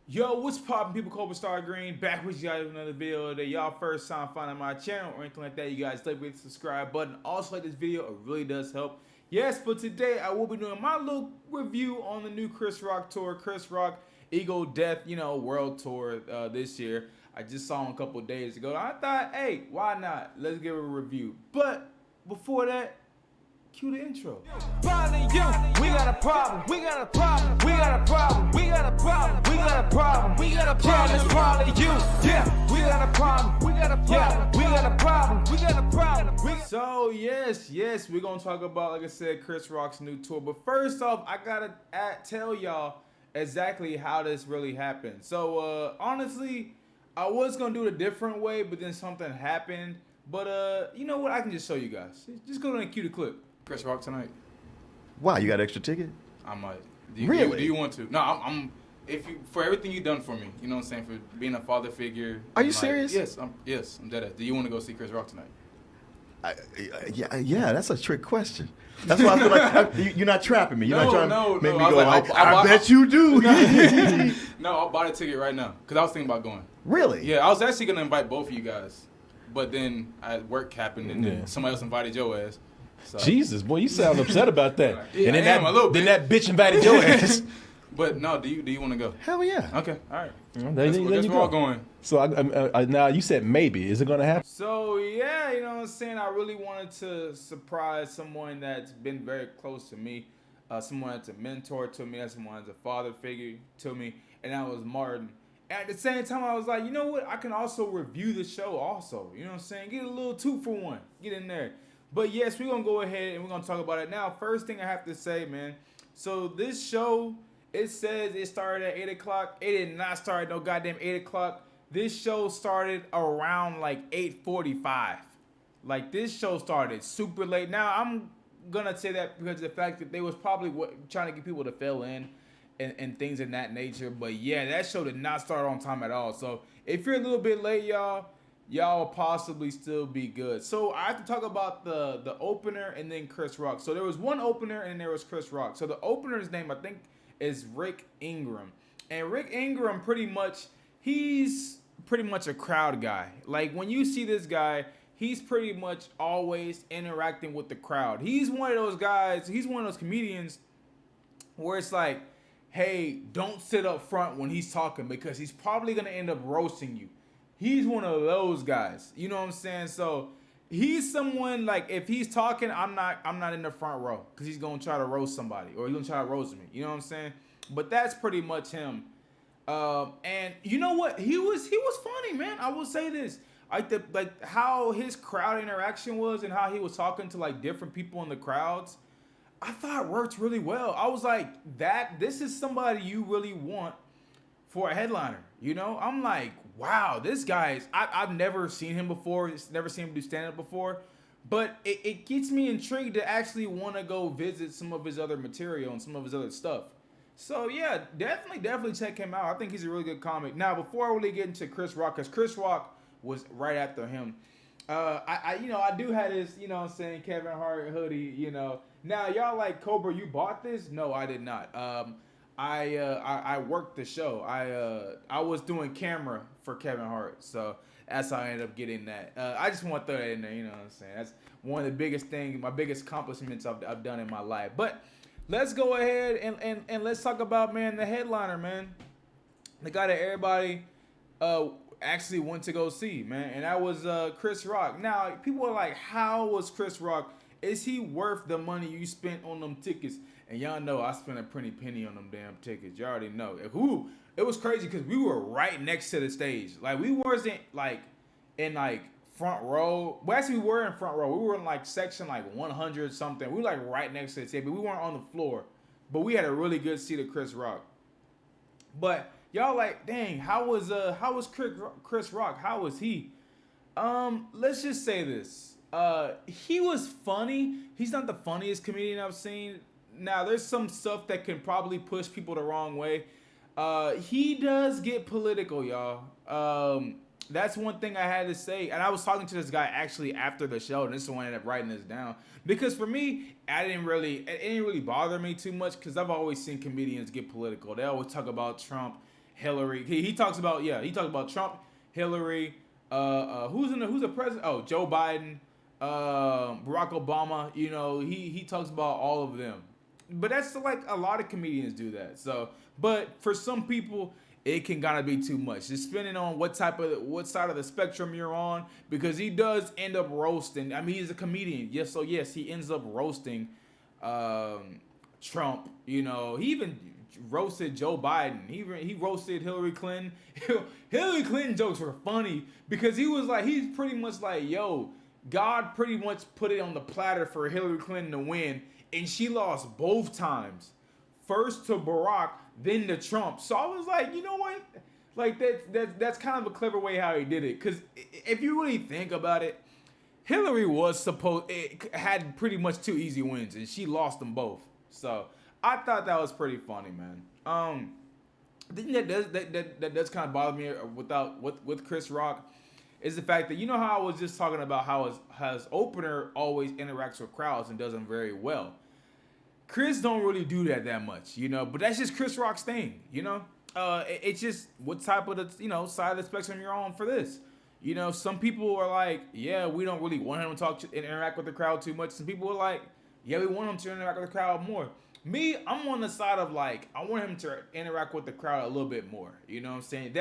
Yo, what's poppin', people? Cobra Star Green back with you guys with another video today. Y'all first time finding my channel or anything like that, you guys click the subscribe button. Also, like this video, it really does help. Yes, but today I will be doing my little review on the new Chris Rock tour, Chris Rock Ego Death, World Tour this year. I just saw him a couple days ago. I thought, hey, why not? Let's give it a review. But before that, cue the intro. Finally, you, we got a problem, we got a problem, we got a problem, we got a problem, we got a problem, we got a problem, it's probably you, yeah, we got a problem, we got a problem, yeah, we got a problem, we got a problem. So yes, we're gonna talk about, like I said, Chris Rock's new tour. But first off, I gotta tell y'all exactly how this really happened. So honestly, I was gonna do it a different way, but then something happened. But you know what? I can just show you guys. Just go ahead and cue the clip. Chris Rock tonight. Wow, you got extra ticket? I might. Really? Do you want to? No, I'm. If you for everything you've done for me, you know what I'm saying, for being a father figure. Are you like, serious? Yes, I'm dead ass. Do you want to go see Chris Rock tonight? Yeah, that's a trick question. That's why I feel like you're not trapping me. You're not trying to make me I was go like, I bet you do. No, I'll buy the ticket right now because I was thinking about going. Really? Yeah, I was actually gonna invite both of you guys, but then work happened and then somebody else invited your ass. So. Jesus, boy, you sound upset about that. Yeah, and then that bitch invited your ass. But no, do you want to go? Hell yeah. Okay, all right. Well, Guess we're all going. So now you said maybe. Is it going to happen? So yeah, you know what I'm saying? I really wanted to surprise someone that's been very close to me, someone that's a mentor to me, someone that's a father figure to me, and that was Martin. And at the same time, I was like, you know what? I can also review the show also. You know what I'm saying? Get a little 2-for-1. Get in there. But yes, we're going to go ahead and we're going to talk about it. Now, first thing I have to say, man. So this show, it says it started at 8 o'clock. It did not start at no goddamn 8 o'clock. This show started around like 8:45. Like, this show started super late. Now, I'm going to say that because of the fact that they was probably trying to get people to fill in and things of that nature. But yeah, that show did not start on time at all. So if you're a little bit late, y'all will possibly still be good. So I have to talk about the opener and then Chris Rock. So there was one opener and there was Chris Rock. So the opener's name, I think, is Rick Ingram. And Rick Ingram he's pretty much a crowd guy. Like, when you see this guy, he's pretty much always interacting with the crowd. He's one of those guys, he's one of those comedians where it's like, hey, don't sit up front when he's talking because he's probably going to end up roasting you. He's one of those guys. You know what I'm saying? So he's someone, like, if he's talking, I'm not in the front row because he's gonna try to roast somebody or he's gonna try to roast me. You know what I'm saying? But that's pretty much him. And you know what? He was funny, man. I will say this. Like how his crowd interaction was and how he was talking to like different people in the crowds, I thought worked really well. I was like, this is somebody you really want for a headliner. I'm like, wow, this guy I've never seen him before. Never seen him do stand-up before. But it gets me intrigued to actually want to go visit some of his other material and some of his other stuff. So yeah, definitely check him out. I think he's a really good comic. Now, before I really get into Chris Rock, because Chris Rock was right after him, I do have this, Kevin Hart hoodie, Now, y'all like, Cobra, you bought this? No, I did not. I worked the show. I was doing camera for Kevin Hart, so that's how I ended up getting that. I just want to throw that in there, you know what I'm saying? That's one of the biggest things, my biggest accomplishments I've done in my life. But let's go ahead and let's talk about, man, the headliner, man. The guy that everybody actually went to go see, man, and that was Chris Rock. Now, people are like, how was Chris Rock? Is he worth the money you spent on them tickets? And y'all know I spent a pretty penny on them damn tickets. Y'all already know. It was crazy because we were right next to the stage. Like, we wasn't like in like front row. Well, actually, we were in front row. We were in like section like 100 something. We were like right next to the stage, but we weren't on the floor. But we had a really good seat of Chris Rock. But y'all like, dang, how was Chris Rock? How was he? Let's just say this. He was funny. He's not the funniest comedian I've seen. Now, there's some stuff that can probably push people the wrong way. He does get political, y'all. That's one thing I had to say. And I was talking to this guy actually after the show, and this is the one I ended up writing this down. Because for me, it didn't really bother me too much because I've always seen comedians get political. They always talk about Trump Hillary. He talks about Trump, Hillary. Who's the president? Oh, Joe Biden, Barack Obama. You know, he talks about all of them. But that's like a lot of comedians do that. So, but for some people, it can gotta be too much. Just depending on what side of the spectrum you're on, because he does end up roasting. I mean, he's a comedian. Yes, so yes, he ends up roasting Trump. You know, he even roasted Joe Biden. He roasted Hillary Clinton. Hillary Clinton jokes were funny because he's pretty much like, yo, God pretty much put it on the platter for Hillary Clinton to win, and she lost both times. First to Barack, then to Trump. So I was like, you know what? Like that's kind of a clever way how he did it. Because if you really think about it, Hillary had pretty much 2 easy wins, and she lost them both. So I thought that was pretty funny, man. The thing that does kind of bother me with Chris Rock is the fact that, you know how I was just talking about how his opener always interacts with crowds and does them very well. Chris don't really do that much, you know, but that's just Chris Rock's thing, you know. It's just what type of side of the spectrum you're on for this. You know, some people are like, yeah, we don't really want him to and interact with the crowd too much. Some people are like, yeah, we want him to interact with the crowd more. Me, I'm on the side of like, I want him to interact with the crowd a little bit more. You know what I'm saying?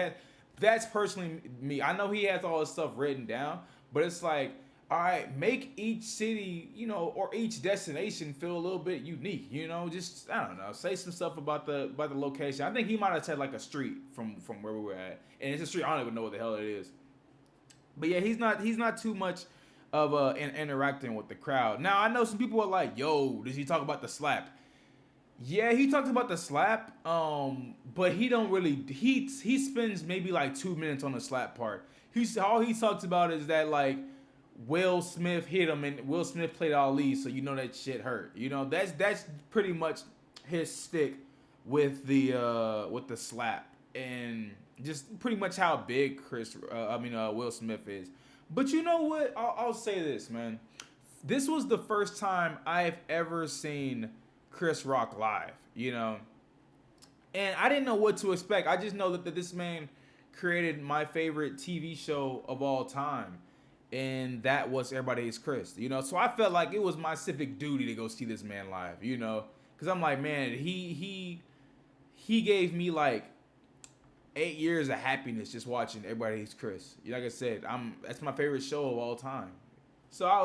That's personally me. I know he has all this stuff written down, but it's like, all right, make each city, you know, or each destination feel a little bit unique. You know, just, I don't know, say some stuff about the location. I think he might have said like a street from where we were at, and it's a street I don't even know what the hell it is. But yeah, he's not too much of interacting with the crowd. Now I know some people are like, yo, does he talk about the slap? Yeah, he talks about the slap, but he don't really. He spends maybe like 2 minutes on the slap part. All he talks about is that like Will Smith hit him and Will Smith played Ali, so you know that shit hurt. You know, that's pretty much his stick with the slap, and just pretty much how big Will Smith is. But you know what? I'll say this, man. This was the first time I've ever seen Chris Rock live, you know, and I didn't know what to expect. I just know that this man created my favorite TV show of all time, and that was Everybody Hates Chris, you know. So I felt like it was my civic duty to go see this man live, you know, because I'm like, man, he gave me like 8 years of happiness just watching Everybody Hates Chris. Like I said, that's my favorite show of all time. So I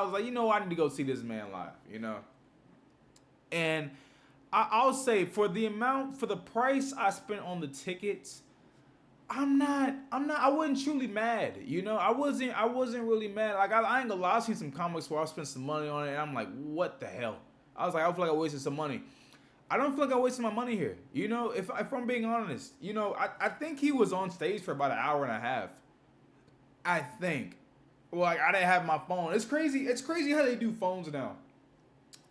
was like, you know, I need to go see this man live, you know. And I'll say for the price I spent on the tickets, I wasn't truly mad. You know, I wasn't really mad. Like I ain't gonna lie, I've seen some comics where I spent some money on it and I'm like, what the hell? I feel like I wasted some money. I don't feel like I wasted my money here. You know, if I'm being honest, you know, I think he was on stage for about an hour and a half. I think. Well, like I didn't have my phone. It's crazy how they do phones now.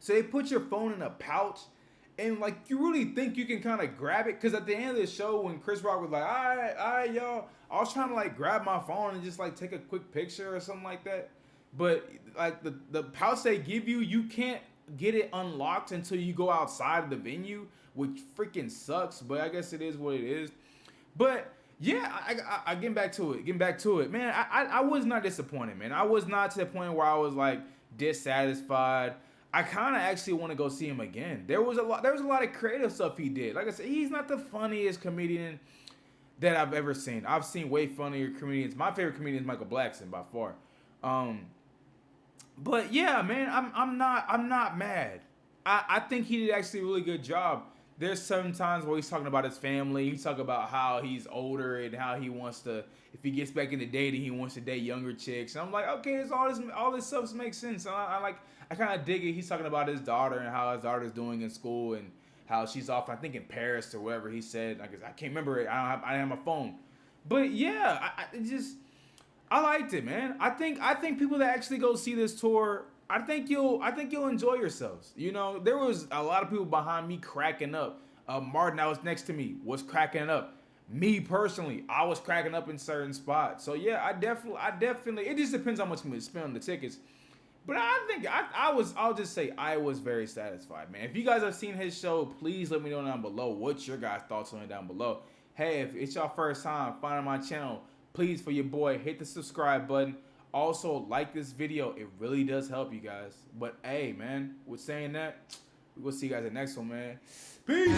So they put your phone in a pouch, and like you really think you can kind of grab it, because at the end of the show when Chris Rock was like, all right, y'all, I was trying to like grab my phone and just like take a quick picture or something like that, but like the pouch they give you can't get it unlocked until you go outside of the venue, which freaking sucks, but I guess it is what it is. But yeah, I getting back to it, man. I was not disappointed, man. I was not to the point where I was like dissatisfied. I kind of actually want to go see him again. There was a lot of creative stuff he did. Like I said, he's not the funniest comedian that I've ever seen. I've seen way funnier comedians. My favorite comedian is Michael Blackson by far. But yeah, man, I'm not mad. I think he did actually a really good job. There's some times where he's talking about his family. He's talking about how he's older and how he wants to, if he gets back into dating, he wants to date younger chicks. And I'm like, okay, it's all this stuff makes sense. I kind of dig it. He's talking about his daughter and how his daughter's doing in school and how she's off, I think, in Paris or wherever he said. I can't remember it. I don't have my phone. But yeah, I liked it, man. I think people that actually go see this tour, I think you'll enjoy yourselves. You know, there was a lot of people behind me cracking up. Martin, that was next to me, was cracking up. Me personally, I was cracking up in certain spots. So yeah, I definitely. It just depends how much we spend on the tickets. But I think I'll just say I was very satisfied, man. If you guys have seen his show, please let me know down below. What's your guys' thoughts on it down below? Hey, if it's your first time finding my channel, please, for your boy, hit the subscribe button. Also, like this video. It really does help you guys. But hey, man, with saying that, we'll see you guys in the next one, man. Peace.